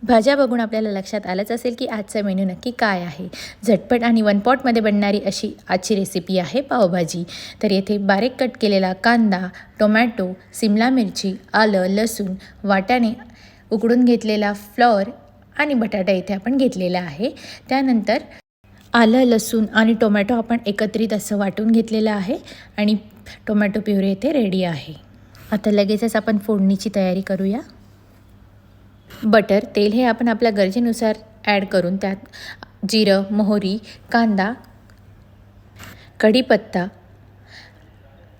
भाज्या बघून आपल्याला लक्षात आलंच असेल की आजचा मेन्यू नक्की काय आहे। झटपट आणि वन पॉटमध्ये बनणारी अशी आजची रेसिपी आहे पावभाजी। तर येथे बारीक कट केलेला कांदा, टोमॅटो, सिमला मिरची, आलं, लसूण, वाटाणे उकडून घेतलेला फ्लॉवर आणि बटाटा इथे आपण घेतलेला आहे। त्यानंतर आलं, लसूण आणि टोमॅटो आपण एकत्रित असं वाटून घेतलेलं आहे आणि टोमॅटो प्युरी इथे रेडी आहे। आता लगेचच आपण फोडणीची तयारी करूया। बटर, तेल हे आपण आपल्या गरजेनुसार ॲड करून त्यात जिरं, मोहरी, कांदा, कढीपत्ता,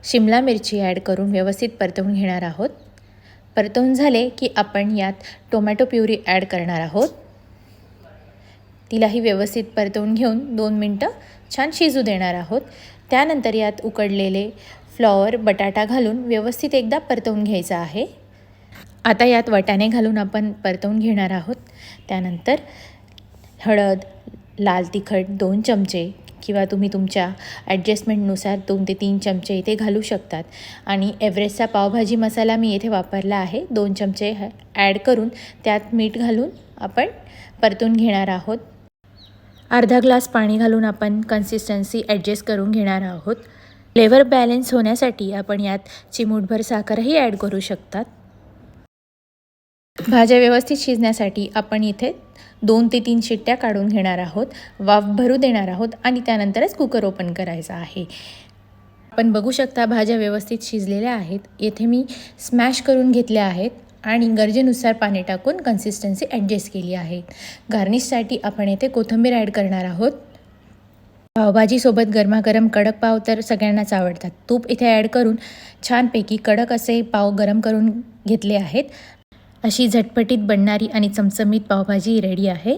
शिमला मिरची ॲड करून व्यवस्थित परतवून घेणार आहोत। परतवून झाले की आपण यात टोमॅटो प्युरी ॲड करणार आहोत। तिलाही व्यवस्थित परतवून घेऊन 2 मिनटं छान शिजू देणार आहोत। त्यानंतर यात उकडलेले फ्लॉवर, बटाटा घालून व्यवस्थित एकदा परतवून घ्यायचा आहे। आता यात वाटाणे घालून आपण परतवून घेणार आहोत। त्यानंतर हळद, लाल तिखट 2 चमचे किंवा तुम्ही तुमच्या ॲडजस्टमेंटनुसार 2 ते 3 चमचे इथे घालू शकतात आणि एव्हरेस्टचा पावभाजी मसाला मी इथे वापरला आहे 2 चमचे ॲड करून त्यात मीठ घालून आपण परतून घेणार आहोत। अर्धा ग्लास पाणी घालून आपण कन्सिस्टन्सी ॲडजस्ट करून घेणार आहोत। फ्लेवर बॅलन्स होण्यासाठी आपण यात चिमूटभर साखरही ॲड करू शकतात। भाज्या व्यवस्थित शिजण्यासाठी आपण इथे 2 ते 3 शिट्ट्या काढून घेणार आहोत, वाफ भरू देणार आहोत आणि त्यानंतरच कुकर ओपन करायचा आहे। आपण बघू शकता भाज्या व्यवस्थित शिजलेल्या आहेत। येथे मी स्मॅश करून घेतल्या आहेत आणि गरजेनुसार पाणी टाकून कन्सिस्टन्सी ॲडजस्ट केली आहे। गार्निशसाठी आपण येथे कोथिंबीर ॲड करणार आहोत। पावभाजीसोबत गरमागरम कडक पाव तर सगळ्यांनाच आवडतात। तूप इथे ॲड करून छानपैकी कडक असे पाव गरम करून घेतले आहेत। अशी झटपटीत बनणारी आणि चमचमीत पावभाजी रेडी आहे।